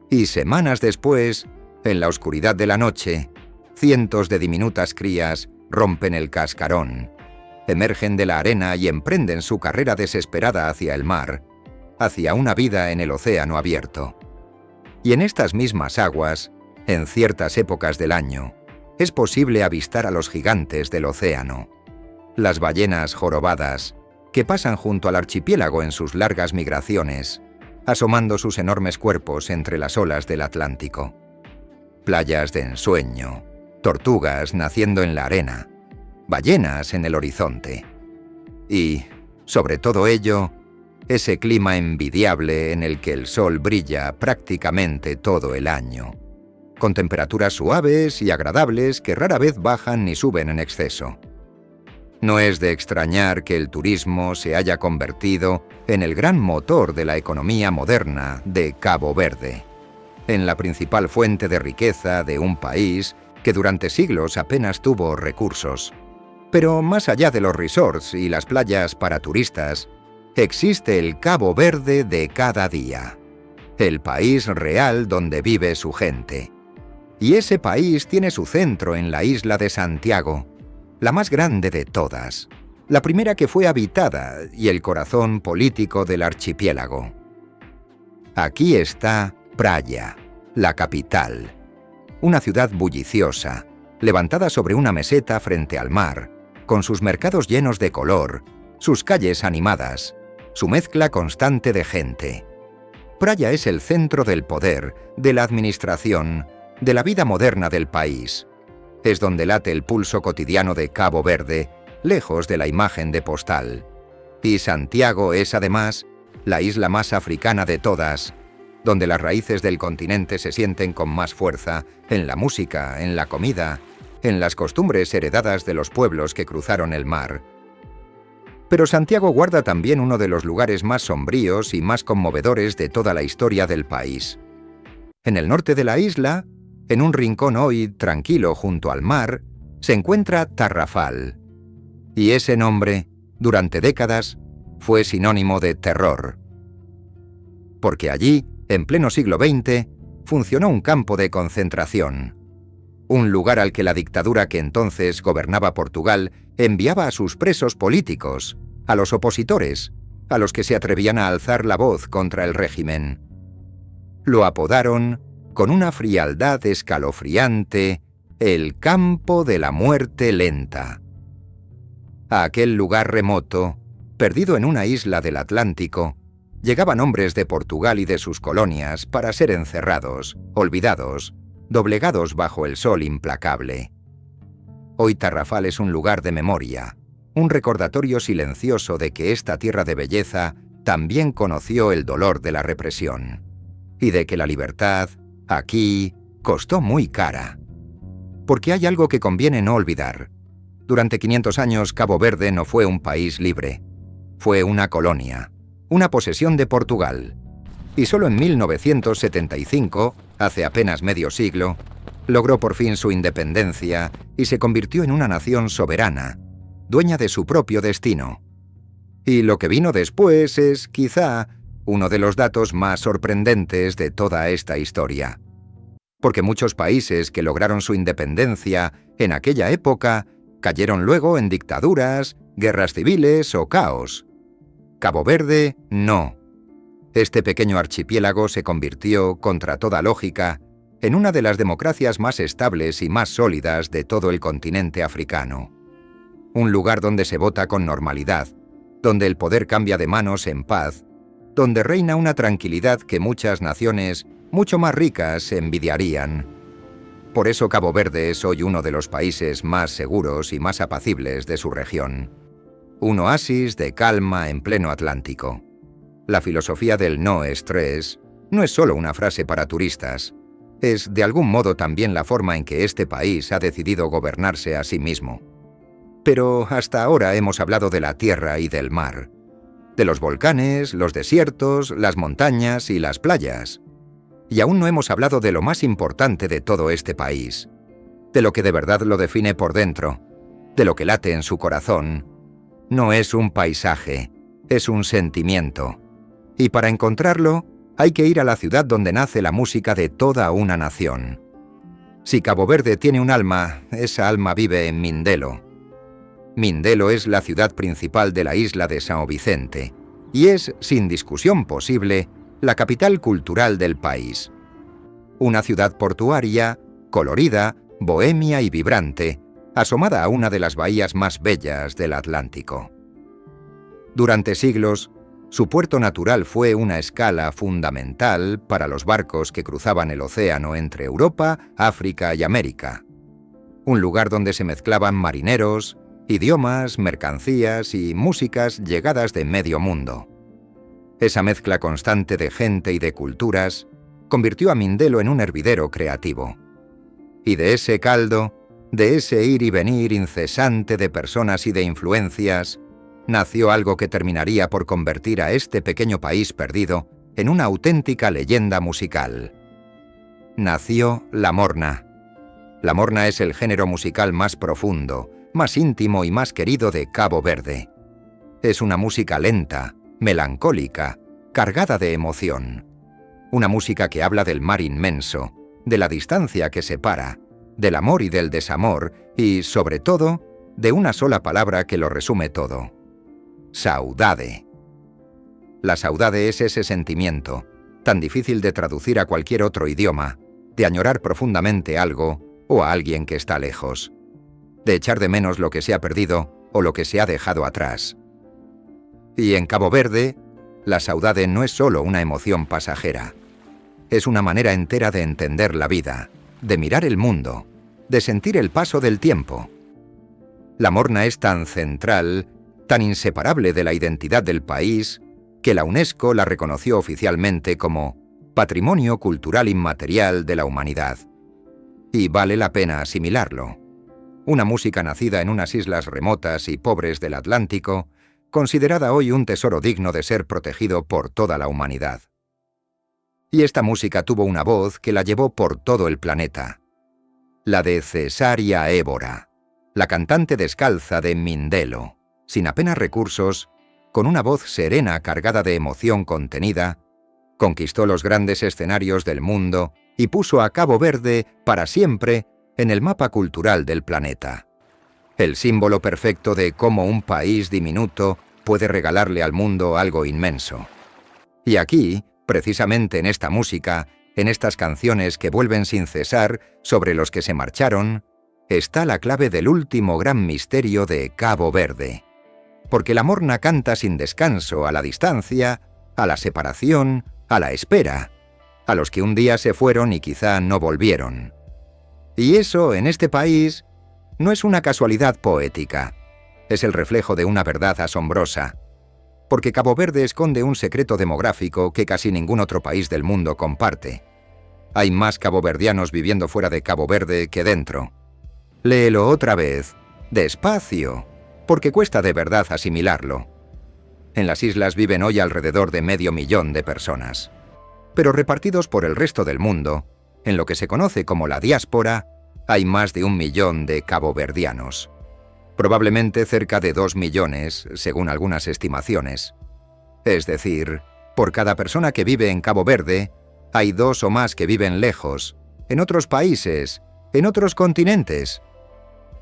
Y semanas después, en la oscuridad de la noche, cientos de diminutas crías rompen el cascarón, emergen de la arena y emprenden su carrera desesperada hacia el mar, hacia una vida en el océano abierto. Y en estas mismas aguas, en ciertas épocas del año, es posible avistar a los gigantes del océano. Las ballenas jorobadas, que pasan junto al archipiélago en sus largas migraciones, asomando sus enormes cuerpos entre las olas del Atlántico. Playas de ensueño, tortugas naciendo en la arena, ballenas en el horizonte. Y, sobre todo ello, ese clima envidiable en el que el sol brilla prácticamente todo el año, con temperaturas suaves y agradables que rara vez bajan ni suben en exceso. No es de extrañar que el turismo se haya convertido en el gran motor de la economía moderna de Cabo Verde, en la principal fuente de riqueza de un país que durante siglos apenas tuvo recursos. Pero más allá de los resorts y las playas para turistas, existe el Cabo Verde de cada día, el país real donde vive su gente. Y ese país tiene su centro en la isla de Santiago, la más grande de todas, la primera que fue habitada y el corazón político del archipiélago. Aquí está Praia, la capital, una ciudad bulliciosa, levantada sobre una meseta frente al mar, con sus mercados llenos de color, sus calles animadas, su mezcla constante de gente. Praia es el centro del poder, de la administración, de la vida moderna del país. Es donde late el pulso cotidiano de Cabo Verde, lejos de la imagen de postal. Y Santiago es, además, la isla más africana de todas, donde las raíces del continente se sienten con más fuerza en la música, en la comida, en las costumbres heredadas de los pueblos que cruzaron el mar. Pero Santiago guarda también uno de los lugares más sombríos y más conmovedores de toda la historia del país. En el norte de la isla, en un rincón hoy tranquilo junto al mar, se encuentra Tarrafal. Y ese nombre, durante décadas, fue sinónimo de terror. Porque allí, en pleno siglo XX, funcionó un campo de concentración. Un lugar al que la dictadura que entonces gobernaba Portugal enviaba a sus presos políticos, a los opositores, a los que se atrevían a alzar la voz contra el régimen. Lo apodaron, con una frialdad escalofriante, el campo de la muerte lenta. A aquel lugar remoto, perdido en una isla del Atlántico, llegaban hombres de Portugal y de sus colonias para ser encerrados, olvidados, doblegados bajo el sol implacable. Hoy Tarrafal es un lugar de memoria, un recordatorio silencioso de que esta tierra de belleza también conoció el dolor de la represión, y de que la libertad, aquí, costó muy cara. Porque hay algo que conviene no olvidar. Durante 500 años Cabo Verde no fue un país libre. Fue una colonia, una posesión de Portugal. Y solo en 1975, hace apenas medio siglo, logró por fin su independencia y se convirtió en una nación soberana, dueña de su propio destino. Y lo que vino después es, quizá, uno de los datos más sorprendentes de toda esta historia. Porque muchos países que lograron su independencia en aquella época cayeron luego en dictaduras, guerras civiles o caos. Cabo Verde, no. Este pequeño archipiélago se convirtió, contra toda lógica, en una de las democracias más estables y más sólidas de todo el continente africano. Un lugar donde se vota con normalidad, donde el poder cambia de manos en paz, donde reina una tranquilidad que muchas naciones, mucho más ricas, envidiarían. Por eso Cabo Verde es hoy uno de los países más seguros y más apacibles de su región. Un oasis de calma en pleno Atlántico. La filosofía del no estrés no es solo una frase para turistas, es de algún modo también la forma en que este país ha decidido gobernarse a sí mismo. Pero hasta ahora hemos hablado de la tierra y del mar, de los volcanes, los desiertos, las montañas y las playas. Y aún no hemos hablado de lo más importante de todo este país, de lo que de verdad lo define por dentro, de lo que late en su corazón. No es un paisaje, es un sentimiento. Y para encontrarlo, hay que ir a la ciudad donde nace la música de toda una nación. Si Cabo Verde tiene un alma, esa alma vive en Mindelo. Mindelo es la ciudad principal de la isla de São Vicente, y es, sin discusión posible, la capital cultural del país. Una ciudad portuaria, colorida, bohemia y vibrante, asomada a una de las bahías más bellas del Atlántico. Durante siglos, su puerto natural fue una escala fundamental para los barcos que cruzaban el océano entre Europa, África y América. Un lugar donde se mezclaban marineros, idiomas, mercancías y músicas llegadas de medio mundo. Esa mezcla constante de gente y de culturas convirtió a Mindelo en un hervidero creativo. Y de ese caldo, de ese ir y venir incesante de personas y de influencias, nació algo que terminaría por convertir a este pequeño país perdido en una auténtica leyenda musical. Nació la morna. La morna es el género musical más profundo, más íntimo y más querido de Cabo Verde. Es una música lenta, melancólica, cargada de emoción. Una música que habla del mar inmenso, de la distancia que separa, del amor y del desamor y, sobre todo, de una sola palabra que lo resume todo: saudade. La saudade es ese sentimiento, tan difícil de traducir a cualquier otro idioma, de añorar profundamente algo o a alguien que está lejos, de echar de menos lo que se ha perdido o lo que se ha dejado atrás. Y en Cabo Verde, la saudade no es solo una emoción pasajera. Es una manera entera de entender la vida, de mirar el mundo, de sentir el paso del tiempo. La morna es tan central, tan inseparable de la identidad del país, que la UNESCO la reconoció oficialmente como Patrimonio Cultural Inmaterial de la Humanidad. Y vale la pena asimilarlo. Una música nacida en unas islas remotas y pobres del Atlántico, considerada hoy un tesoro digno de ser protegido por toda la humanidad. Y esta música tuvo una voz que la llevó por todo el planeta. La de Cesária Évora, la cantante descalza de Mindelo, sin apenas recursos, con una voz serena cargada de emoción contenida, conquistó los grandes escenarios del mundo y puso a Cabo Verde para siempre en el mapa cultural del planeta. El símbolo perfecto de cómo un país diminuto puede regalarle al mundo algo inmenso. Y aquí, precisamente en esta música, en estas canciones que vuelven sin cesar sobre los que se marcharon, está la clave del último gran misterio de Cabo Verde. Porque la morna canta sin descanso a la distancia, a la separación, a la espera, a los que un día se fueron y quizá no volvieron. Y eso, en este país, no es una casualidad poética, es el reflejo de una verdad asombrosa, porque Cabo Verde esconde un secreto demográfico que casi ningún otro país del mundo comparte. Hay más caboverdianos viviendo fuera de Cabo Verde que dentro. Léelo otra vez, despacio, porque cuesta de verdad asimilarlo. En las islas viven hoy alrededor de 500.000 de personas. Pero repartidos por el resto del mundo, en lo que se conoce como la diáspora, hay más de 1 millón de caboverdianos. Probablemente cerca de 2 millones, según algunas estimaciones. Es decir, por cada persona que vive en Cabo Verde, hay 2 o más que viven lejos, en otros países, en otros continentes.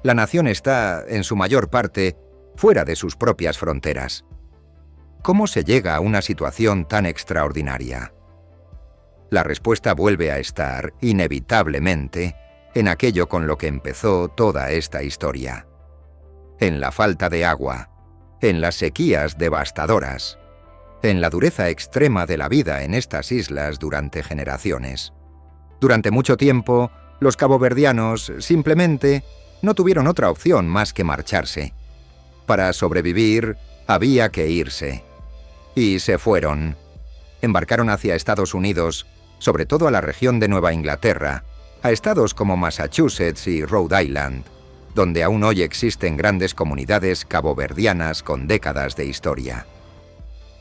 La nación está, en su mayor parte, fuera de sus propias fronteras. ¿Cómo se llega a una situación tan extraordinaria? La respuesta vuelve a estar, inevitablemente, en aquello con lo que empezó toda esta historia. En la falta de agua, en las sequías devastadoras, en la dureza extrema de la vida en estas islas durante generaciones. Durante mucho tiempo, los caboverdianos simplemente no tuvieron otra opción más que marcharse. Para sobrevivir, había que irse. Y se fueron. Embarcaron hacia Estados Unidos, sobre todo a la región de Nueva Inglaterra, a estados como Massachusetts y Rhode Island, donde aún hoy existen grandes comunidades caboverdianas con décadas de historia.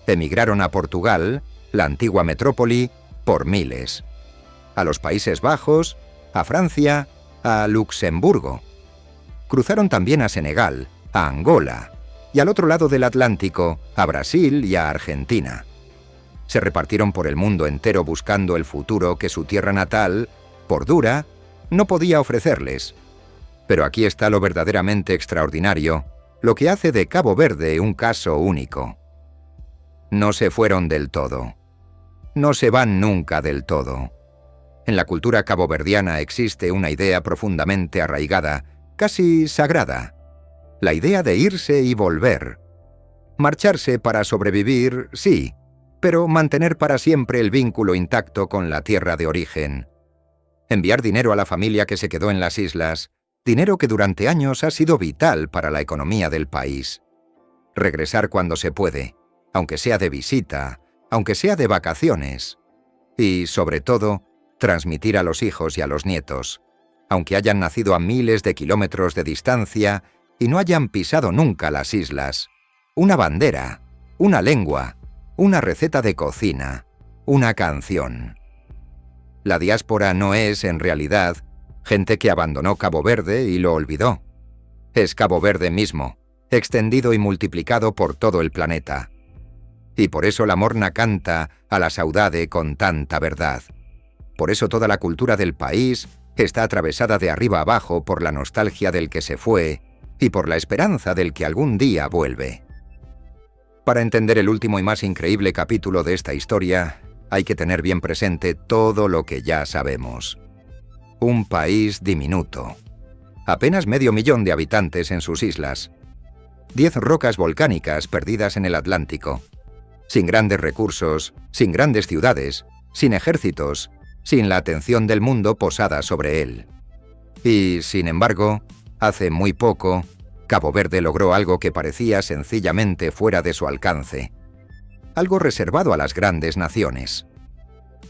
Emigraron a Portugal, la antigua metrópoli, por miles. A los Países Bajos, a Francia, a Luxemburgo. Cruzaron también a Senegal, a Angola, y al otro lado del Atlántico, a Brasil y a Argentina. Se repartieron por el mundo entero buscando el futuro que su tierra natal, por dura, no podía ofrecerles. Pero aquí está lo verdaderamente extraordinario, lo que hace de Cabo Verde un caso único. No se fueron del todo. No se van nunca del todo. En la cultura caboverdiana existe una idea profundamente arraigada, casi sagrada. La idea de irse y volver. Marcharse para sobrevivir, sí, pero mantener para siempre el vínculo intacto con la tierra de origen. Enviar dinero a la familia que se quedó en las islas, Dinero que durante años ha sido vital para la economía del país. Regresar cuando se puede, aunque sea de visita, aunque sea de vacaciones. Y, sobre todo, transmitir a los hijos y a los nietos, aunque hayan nacido a miles de kilómetros de distancia y no hayan pisado nunca las islas, una bandera, una lengua, una receta de cocina, una canción. La diáspora no es, en realidad, gente que abandonó Cabo Verde y lo olvidó. Es Cabo Verde mismo, extendido y multiplicado por todo el planeta. Y por eso la morna canta a la saudade con tanta verdad. Por eso toda la cultura del país está atravesada de arriba abajo por la nostalgia del que se fue y por la esperanza del que algún día vuelve. Para entender el último y más increíble capítulo de esta historia, hay que tener bien presente todo lo que ya sabemos. Un país diminuto. Apenas 500.000 de habitantes en sus islas. 10 rocas volcánicas perdidas en el Atlántico. Sin grandes recursos, sin grandes ciudades, sin ejércitos, sin la atención del mundo posada sobre él. Y, sin embargo, hace muy poco, Cabo Verde logró algo que parecía sencillamente fuera de su alcance. Algo reservado a las grandes naciones.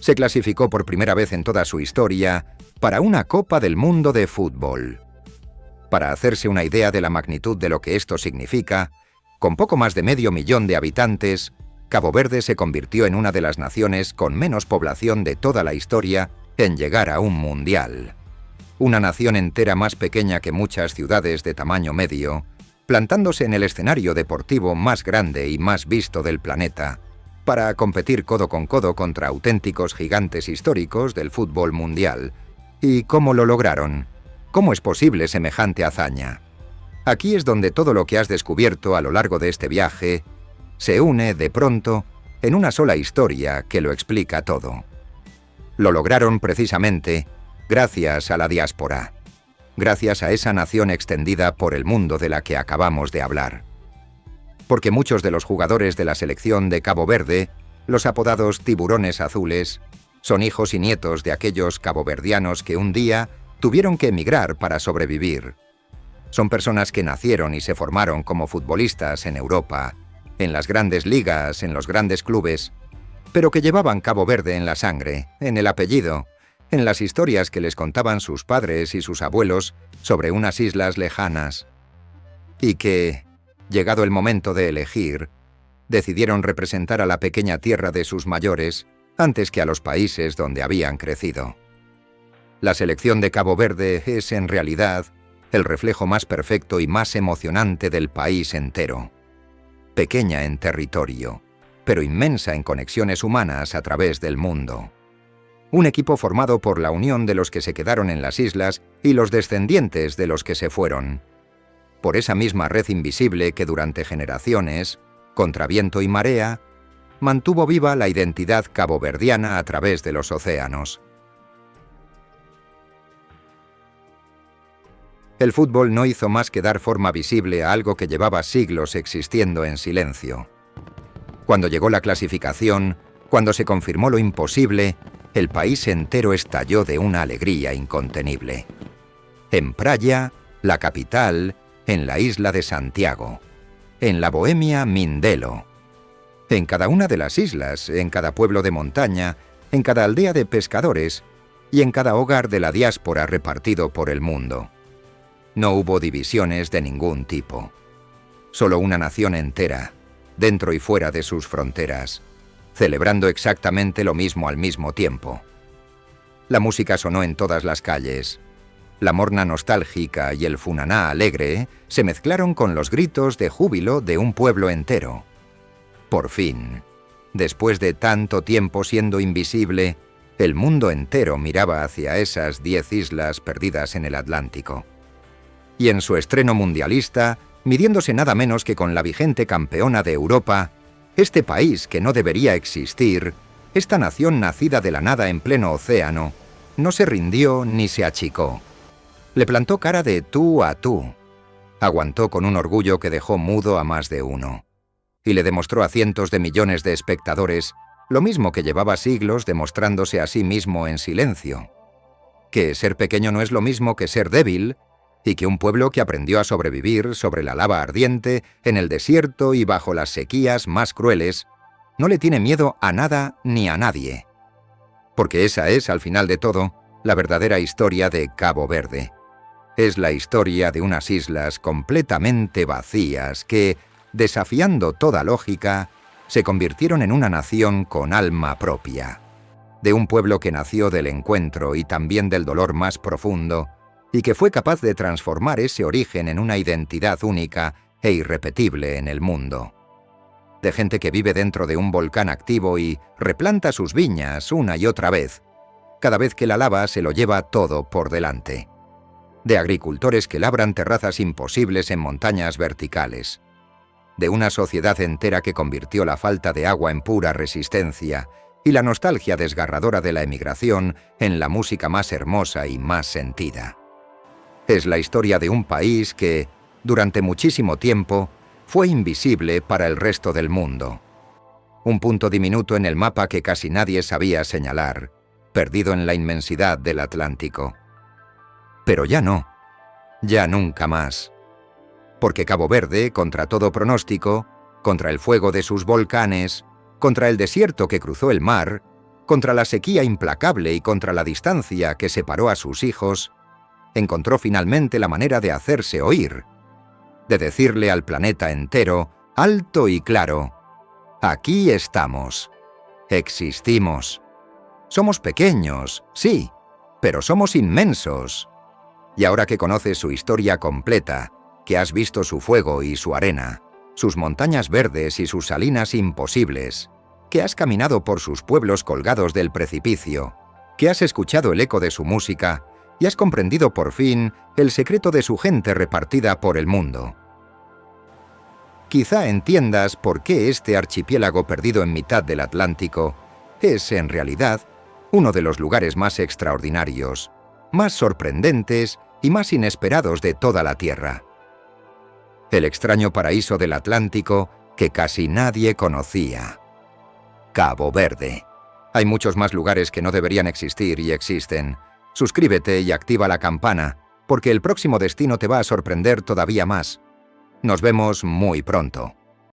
Se clasificó por primera vez en toda su historia para una Copa del Mundo de fútbol. Para hacerse una idea de la magnitud de lo que esto significa, con poco más de 500.000 de habitantes, Cabo Verde se convirtió en una de las naciones con menos población de toda la historia en llegar a un mundial. Una nación entera más pequeña que muchas ciudades de tamaño medio, plantándose en el escenario deportivo más grande y más visto del planeta, para competir codo con codo contra auténticos gigantes históricos del fútbol mundial. ¿Y cómo lo lograron? ¿Cómo es posible semejante hazaña? Aquí es donde todo lo que has descubierto a lo largo de este viaje se une, de pronto, en una sola historia que lo explica todo. Lo lograron precisamente gracias a la diáspora, gracias a esa nación extendida por el mundo de la que acabamos de hablar. Porque muchos de los jugadores de la selección de Cabo Verde, los apodados tiburones azules, son hijos y nietos de aquellos caboverdianos que un día tuvieron que emigrar para sobrevivir. Son personas que nacieron y se formaron como futbolistas en Europa, en las grandes ligas, en los grandes clubes, pero que llevaban Cabo Verde en la sangre, en el apellido, en las historias que les contaban sus padres y sus abuelos sobre unas islas lejanas, y que, llegado el momento de elegir, decidieron representar a la pequeña tierra de sus mayores antes que a los países donde habían crecido. La selección de Cabo Verde es, en realidad, el reflejo más perfecto y más emocionante del país entero. Pequeña en territorio, pero inmensa en conexiones humanas a través del mundo. Un equipo formado por la unión de los que se quedaron en las islas y los descendientes de los que se fueron. Por esa misma red invisible que durante generaciones, contra viento y marea, mantuvo viva la identidad caboverdiana a través de los océanos. El fútbol no hizo más que dar forma visible a algo que llevaba siglos existiendo en silencio. Cuando llegó la clasificación, cuando se confirmó lo imposible, el país entero estalló de una alegría incontenible. En Praia, la capital, en la isla de Santiago, en la Bohemia Mindelo, en cada una de las islas, en cada pueblo de montaña, en cada aldea de pescadores y en cada hogar de la diáspora repartido por el mundo. No hubo divisiones de ningún tipo. Solo una nación entera, dentro y fuera de sus fronteras, celebrando exactamente lo mismo al mismo tiempo. La música sonó en todas las calles. La morna nostálgica y el funaná alegre se mezclaron con los gritos de júbilo de un pueblo entero. Por fin, después de tanto tiempo siendo invisible, el mundo entero miraba hacia esas 10 islas perdidas en el Atlántico. Y en su estreno mundialista, midiéndose nada menos que con la vigente campeona de Europa, este país que no debería existir, esta nación nacida de la nada en pleno océano, no se rindió ni se achicó. Le plantó cara de tú a tú. Aguantó con un orgullo que dejó mudo a más de uno. Y le demostró a cientos de millones de espectadores lo mismo que llevaba siglos demostrándose a sí mismo en silencio. Que ser pequeño no es lo mismo que ser débil, y que un pueblo que aprendió a sobrevivir sobre la lava ardiente, en el desierto y bajo las sequías más crueles, no le tiene miedo a nada ni a nadie. Porque esa es, al final de todo, la verdadera historia de Cabo Verde. Es la historia de unas islas completamente vacías que, desafiando toda lógica, se convirtieron en una nación con alma propia. De un pueblo que nació del encuentro y también del dolor más profundo, y que fue capaz de transformar ese origen en una identidad única e irrepetible en el mundo. De gente que vive dentro de un volcán activo y replanta sus viñas una y otra vez, cada vez que la lava se lo lleva todo por delante. De agricultores que labran terrazas imposibles en montañas verticales. De una sociedad entera que convirtió la falta de agua en pura resistencia y la nostalgia desgarradora de la emigración en la música más hermosa y más sentida. Es la historia de un país que, durante muchísimo tiempo, fue invisible para el resto del mundo. Un punto diminuto en el mapa que casi nadie sabía señalar, perdido en la inmensidad del Atlántico. Pero ya no, ya nunca más. Porque Cabo Verde, contra todo pronóstico, contra el fuego de sus volcanes, contra el desierto que cruzó el mar, contra la sequía implacable y contra la distancia que separó a sus hijos, encontró finalmente la manera de hacerse oír, de decirle al planeta entero, alto y claro, aquí estamos, existimos. Somos pequeños, sí, pero somos inmensos. Y ahora que conoces su historia completa, que has visto su fuego y su arena, sus montañas verdes y sus salinas imposibles, que has caminado por sus pueblos colgados del precipicio, que has escuchado el eco de su música, y has comprendido por fin el secreto de su gente repartida por el mundo. Quizá entiendas por qué este archipiélago perdido en mitad del Atlántico es, en realidad, uno de los lugares más extraordinarios, más sorprendentes y más inesperados de toda la Tierra. El extraño paraíso del Atlántico que casi nadie conocía. Cabo Verde. Hay muchos más lugares que no deberían existir y existen. Suscríbete y activa la campana, porque el próximo destino te va a sorprender todavía más. Nos vemos muy pronto.